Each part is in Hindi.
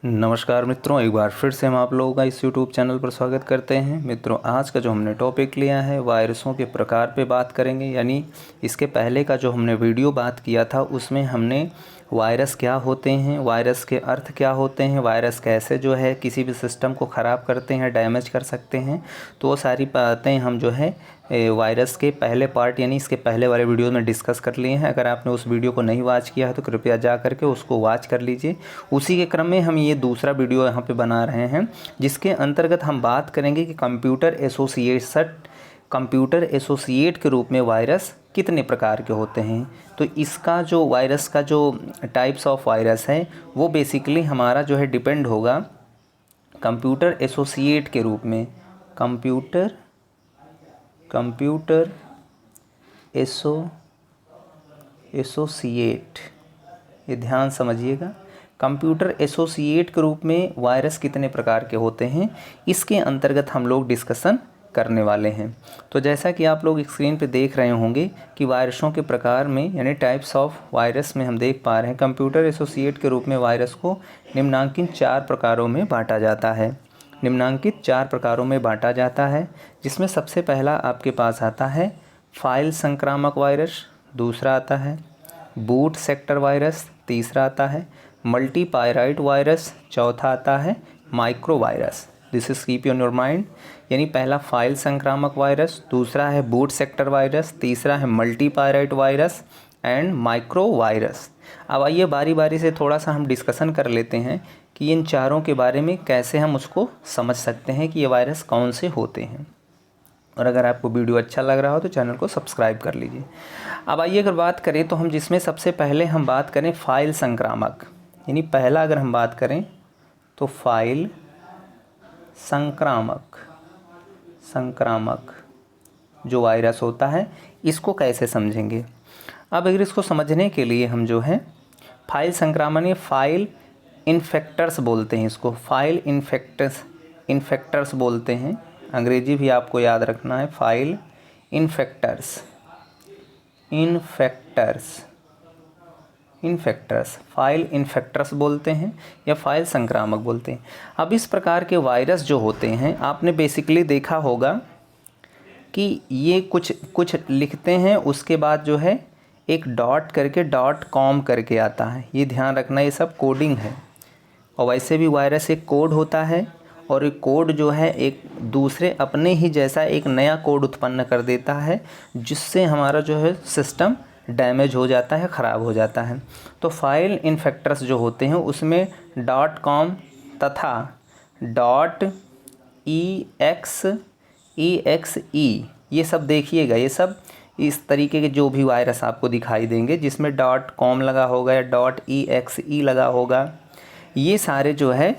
नमस्कार मित्रों, एक बार फिर से हम आप लोगों का इस YouTube चैनल पर स्वागत करते हैं। मित्रों, आज का जो हमने टॉपिक लिया है वायरसों के प्रकार पे बात करेंगे। यानी इसके पहले का जो हमने वीडियो बात किया था उसमें हमने वायरस क्या होते हैं, वायरस के अर्थ क्या होते हैं, वायरस कैसे जो है किसी भी सिस्टम को ख़राब करते हैं, डैमेज कर सकते हैं, तो वो सारी बातें हम जो है वायरस के पहले पार्ट यानी इसके पहले वाले वीडियो में डिस्कस कर लिए हैं। अगर आपने उस वीडियो को नहीं वॉच किया है तो कृपया जा करके उसको वॉच कर लीजिए। उसी के क्रम में हम ये दूसरा वीडियो यहाँ पे बना रहे हैं, जिसके अंतर्गत हम बात करेंगे कि कंप्यूटर एसोसिएट के रूप में वायरस कितने प्रकार के होते हैं। तो इसका जो वायरस का जो टाइप्स ऑफ वायरस है वो बेसिकली हमारा जो है डिपेंड होगा कंप्यूटर एसोसिएट के रूप में। कंप्यूटर एसोसिएट, ये ध्यान समझिएगा। कंप्यूटर एसोसिएट के रूप में वायरस कितने प्रकार के होते हैं, इसके अंतर्गत हम लोग डिस्कशन करने वाले हैं। तो जैसा कि आप लोग स्क्रीन पे देख रहे होंगे कि वायरसों के प्रकार में यानी टाइप्स ऑफ वायरस में हम देख पा रहे हैं कंप्यूटर एसोसिएट के रूप में वायरस को निम्नांकित 4 प्रकारों में बांटा जाता है। जिसमें सबसे पहला आपके पास आता है फाइल संक्रामक वायरस, दूसरा आता है बूट सेक्टर वायरस, तीसरा आता है मल्टीपायराइट वायरस, चौथा आता है micro virus. This is keep in your mind. यानी पहला फाइल संक्रामक वायरस, दूसरा है बूट सेक्टर वायरस, तीसरा है मल्टीपायराइट वायरस एंड माइक्रो वायरस। अब आइए बारी बारी से थोड़ा सा हम डिस्कशन कर लेते हैं कि इन चारों के बारे में कैसे हम उसको समझ सकते हैं कि ये वायरस कौन से होते हैं। और अगर आपको वीडियो अच्छा लग रहा हो तो चैनल को सब्सक्राइब कर लीजिए। अब आइए अगर बात करें तो हम जिसमें सबसे पहले हम बात करें फाइल संक्रामक, यानी पहला अगर हम बात करें तो फाइल संक्रामक जो वायरस होता है इसको कैसे समझेंगे। अब अगर इसको समझने के लिए हम जो है फाइल संक्रामक या फाइल इन्फेक्टर्स बोलते हैं, इसको फाइल इन्फेक्टर्स बोलते हैं। अंग्रेजी भी आपको याद रखना है, फाइल इन्फेक्टर्स फाइल इन्फेक्टर्स बोलते हैं या फाइल संक्रामक बोलते हैं। अब इस प्रकार के वायरस जो होते हैं आपने बेसिकली देखा होगा कि ये कुछ लिखते हैं, उसके बाद जो है एक डॉट करके .com करके आता है। ये ध्यान रखना, ये सब कोडिंग है। और वैसे भी वायरस एक कोड होता है और एक कोड जो है एक दूसरे अपने ही जैसा एक नया कोड उत्पन्न कर देता है, जिससे हमारा जो है सिस्टम डैमेज हो जाता है, ख़राब हो जाता है। तो फाइल इन्फेक्टर्स जो होते हैं उसमें .com तथा .exe ये सब देखिएगा। ये सब इस तरीके के जो भी वायरस आपको दिखाई देंगे जिसमें .com लगा होगा या .exe लगा होगा, ये सारे जो है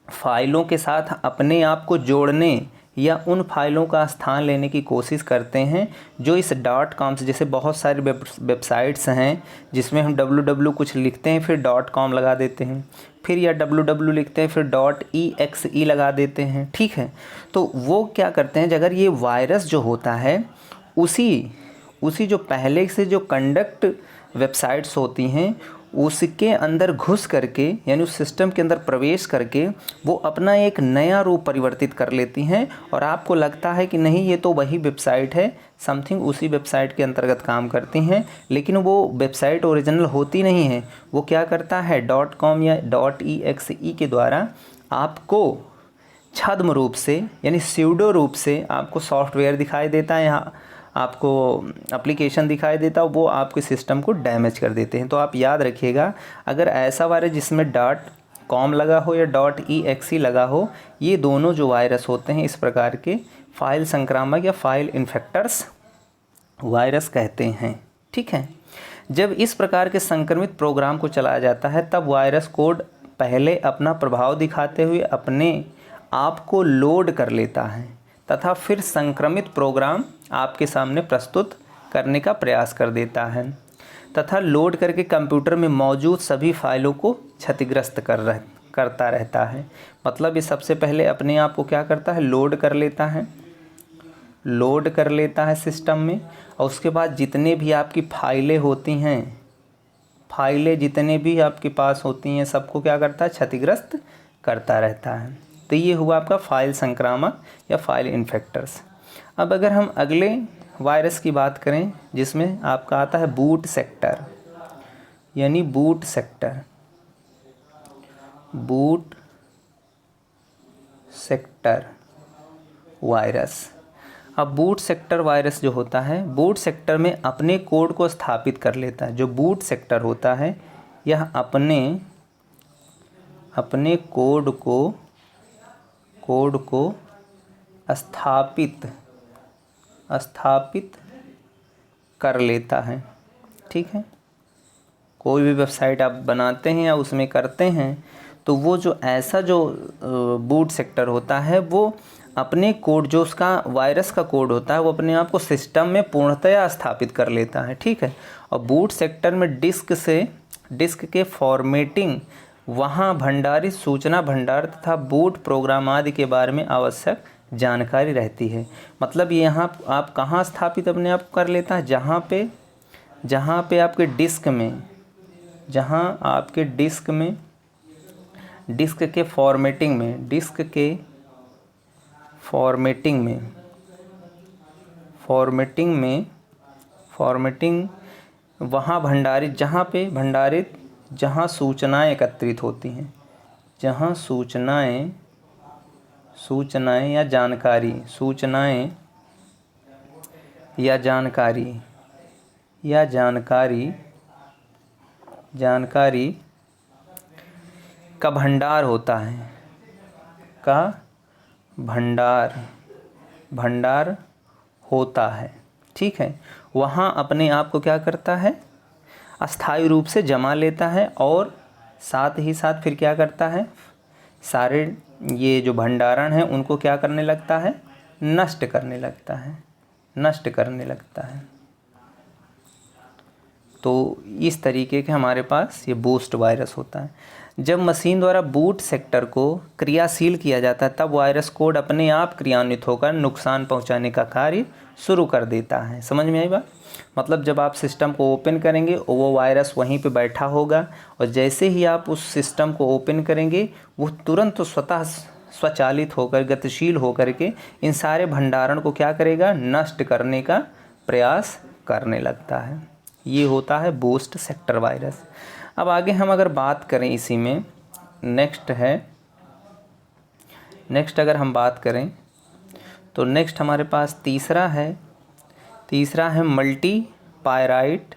फाइलों के साथ अपने आप को जोड़ने या उन फाइलों का स्थान लेने की कोशिश करते हैं जो इस .com से, जैसे बहुत सारी वेबसाइट्स हैं जिसमें हम www कुछ लिखते हैं फिर .com लगा देते हैं, फिर या www लिखते हैं फिर .exe लगा देते हैं, ठीक है। तो वो क्या करते हैं, अगर ये वायरस जो होता है उसी जो पहले से जो कंडक्ट वेबसाइट्स होती हैं उसके अंदर घुस करके यानी उस सिस्टम के अंदर प्रवेश करके वो अपना एक नया रूप परिवर्तित कर लेती हैं और आपको लगता है कि नहीं ये तो वही वेबसाइट है, समथिंग उसी वेबसाइट के अंतर्गत काम करती हैं, लेकिन वो वेबसाइट ओरिजिनल होती नहीं है। वो क्या करता है .com या .exe के द्वारा आपको छद्म रूप से यानी स्यूडो रूप से आपको सॉफ्टवेयर दिखाई देता है, यहाँ आपको एप्लीकेशन दिखाई देता है, वो आपके सिस्टम को डैमेज कर देते हैं। तो आप याद रखिएगा, अगर ऐसा वायरस जिसमें .com लगा हो या .exe लगा हो, ये दोनों जो वायरस होते हैं इस प्रकार के फाइल संक्रामक या फाइल इन्फेक्टर्स वायरस कहते हैं, ठीक है। जब इस प्रकार के संक्रमित प्रोग्राम को चलाया जाता है तब वायरस कोड पहले अपना प्रभाव दिखाते हुए अपने आप को लोड कर लेता है तथा फिर संक्रमित प्रोग्राम आपके सामने प्रस्तुत करने का प्रयास कर देता है तथा लोड करके कंप्यूटर में मौजूद सभी फाइलों को क्षतिग्रस्त करता रहता है। मतलब ये सबसे पहले अपने आप को क्या करता है, लोड कर लेता है सिस्टम में, और उसके बाद जितने भी आपकी फाइलें होती हैं फाइलें जितने भी आपके पास होती हैं सबको क्या करता है, क्षतिग्रस्त करता रहता है। तो ये हुआ आपका फाइल संक्रामक या फाइल इन्फेक्टर्स। अब अगर हम अगले वायरस की बात करें जिसमें आपका आता है बूट सेक्टर, यानी बूट सेक्टर वायरस। अब बूट सेक्टर वायरस जो होता है, बूट सेक्टर में अपने कोड को स्थापित कर लेता है। जो बूट सेक्टर होता है यह अपने कोड को स्थापित कर लेता है। ठीक है, कोई भी वेबसाइट आप बनाते हैं या उसमें करते हैं तो वो जो ऐसा जो बूट सेक्टर होता है वो अपने कोड, जो उसका वायरस का कोड होता है, वो अपने आप को सिस्टम में पूर्णतया स्थापित कर लेता है। ठीक है, और बूट सेक्टर में डिस्क के फॉर्मेटिंग, वहाँ भंडारित सूचना भंडार तथा बूट प्रोग्राम आदि के बारे में आवश्यक जानकारी रहती है। मतलब यहाँ आप कहाँ स्थापित अपने आप कर लेता है, जहाँ पे आपके डिस्क में, डिस्क के फॉर्मेटिंग वहाँ भंडारित जहाँ सूचनाएं एकत्रित होती हैं, जहाँ सूचनाएं या जानकारी का भंडार होता है, भंडार होता है। ठीक है, वहाँ अपने आप को क्या करता है, अस्थायी रूप से जमा लेता है और साथ ही साथ फिर क्या करता है, सारे ये जो भंडारण है उनको क्या करने लगता है, नष्ट करने लगता है। तो इस तरीके के हमारे पास ये बूस्ट वायरस होता है। जब मशीन द्वारा बूट सेक्टर को क्रियाशील किया जाता है तब वायरस कोड अपने आप क्रियान्वित होकर नुकसान पहुंचाने का कार्य शुरू कर देता है। समझ में आई बात? मतलब जब आप सिस्टम को ओपन करेंगे वो वायरस वहीं पे बैठा होगा और जैसे ही आप उस सिस्टम को ओपन करेंगे वो तुरंत स्वचालित होकर, गतिशील होकर के इन सारे भंडारण को क्या करेगा, नष्ट करने का प्रयास करने लगता है। ये होता है बूस्ट सेक्टर वायरस। अब आगे हम अगर बात करें इसी में, नेक्स्ट अगर हम बात करें तो नेक्स्ट हमारे पास तीसरा है multi pyrite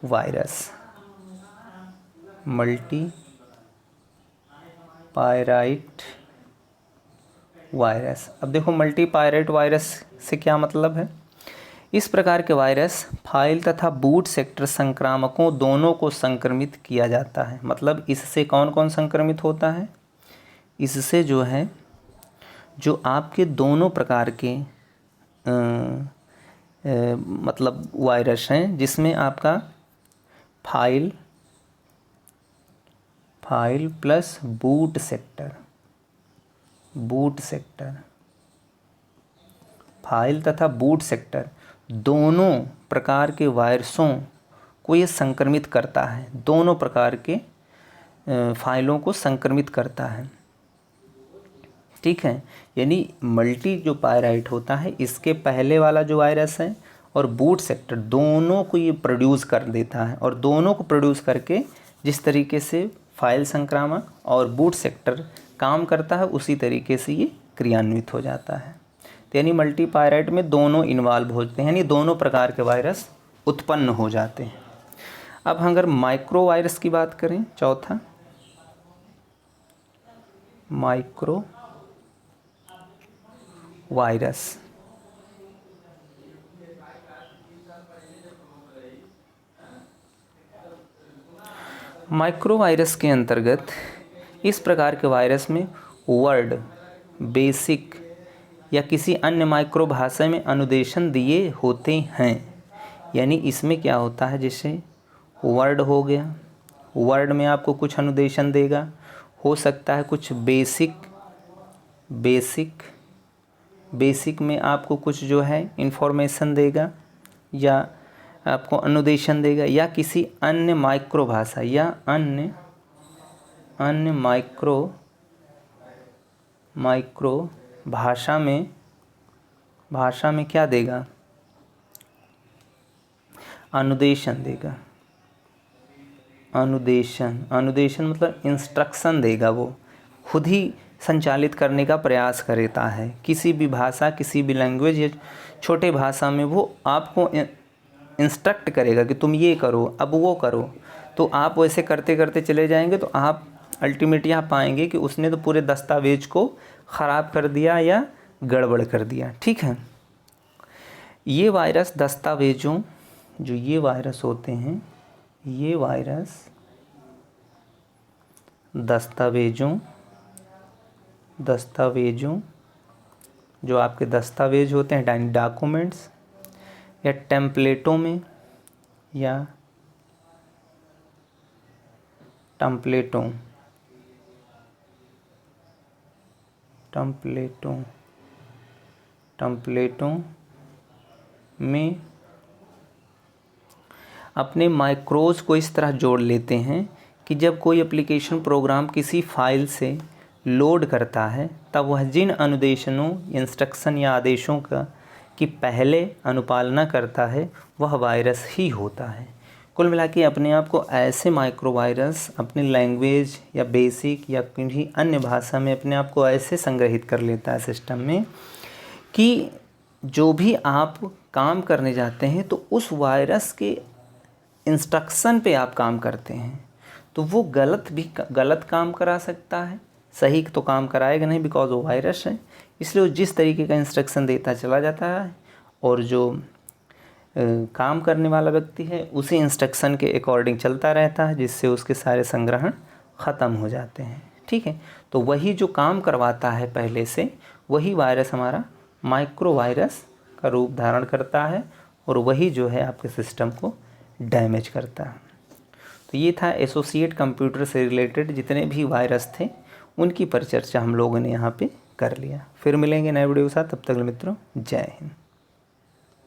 virus. Multi pyrite virus. अब देखो मल्टी पायराइट वायरस से क्या मतलब है। इस प्रकार के वायरस फाइल तथा बूट सेक्टर संक्रामकों दोनों को संक्रमित किया जाता है। मतलब इससे कौन कौन संक्रमित होता है, इससे जो है जो आपके दोनों प्रकार के मतलब वायरस हैं, जिसमें आपका file plus boot sector, file तथा बूट सेक्टर दोनों प्रकार के वायरसों को ये संक्रमित करता है। दोनों प्रकार के फाइलों को संक्रमित करता है। ठीक है, यानी मल्टी जो पायराइट होता है इसके पहले वाला जो वायरस है और बूट सेक्टर दोनों को ये प्रोड्यूस कर देता है और दोनों को प्रोड्यूस करके जिस तरीके से फाइल संक्रामक और बूट सेक्टर काम करता है उसी तरीके से ये क्रियान्वित हो जाता है। तो यानी मल्टी पायराइट में दोनों इन्वॉल्व होते हैं, यानी दोनों प्रकार के वायरस उत्पन्न हो जाते हैं। अब अगर माइक्रो वायरस की बात करें, चौथा माइक्रो वायरस। माइक्रो वायरस के अंतर्गत इस प्रकार के वायरस में वर्ड, बेसिक या किसी अन्य माइक्रो भाषा में अनुदेशन दिए होते हैं। यानी इसमें क्या होता है, जैसे वर्ड हो गया, वर्ड में आपको कुछ अनुदेशन देगा, हो सकता है कुछ बेसिक में आपको कुछ जो है इन्फॉर्मेशन देगा, या आपको अनुदेशन देगा, या किसी अन्य माइक्रोभाषा या अन्य माइक्रो भाषा में क्या देगा, अनुदेशन देगा। अनुदेशन मतलब इंस्ट्रक्शन देगा, वो खुद ही संचालित करने का प्रयास करता है। किसी भी भाषा, किसी भी लैंग्वेज या छोटे भाषा में वो आपको इंस्ट्रक्ट करेगा कि तुम ये करो, अब वो करो। तो आप वैसे करते करते चले जाएंगे तो आप अल्टीमेटली आप पाएंगे कि उसने तो पूरे दस्तावेज को ख़राब कर दिया या गड़बड़ कर दिया। ठीक है, ये वायरस दस्तावेज़ों, जो ये वायरस होते हैं, ये वायरस दस्तावेज़ों जो आपके दस्तावेज होते हैं, डॉक्यूमेंट्स या टेम्पलेटों में या टेम्पलेटों में अपने माइक्रोज को इस तरह जोड़ लेते हैं कि जब कोई एप्लीकेशन प्रोग्राम किसी फाइल से लोड करता है तब वह जिन अनुदेशनों, इंस्ट्रक्शन या आदेशों की पहले अनुपालना करता है वह वायरस ही होता है। कुल मिला के अपने आप को ऐसे माइक्रोवायरस अपनी लैंग्वेज या बेसिक या किसी अन्य भाषा में अपने आप को ऐसे संग्रहित कर लेता है सिस्टम में कि जो भी आप काम करने जाते हैं तो उस वायरस के इंस्ट्रक्शन पे आप काम करते हैं तो वो गलत काम करा सकता है, सही तो काम कराएगा नहीं, बिकॉज वो वायरस है। इसलिए वो जिस तरीके का इंस्ट्रक्शन देता चला जाता है और जो काम करने वाला व्यक्ति है उसी इंस्ट्रक्शन के अकॉर्डिंग चलता रहता है, जिससे उसके सारे संग्रहण ख़त्म हो जाते हैं। ठीक है, तो वही जो काम करवाता है पहले से, वही वायरस हमारा माइक्रो वायरस का रूप धारण करता है और वही जो है आपके सिस्टम को डैमेज करता है। तो ये था एसोसिएट कंप्यूटर से रिलेटेड जितने भी वायरस थे उनकी परिचर्चा हम लोगों ने यहाँ पे कर लिया। फिर मिलेंगे नए वीडियो के साथ, तब तक मित्रों जय हिंद।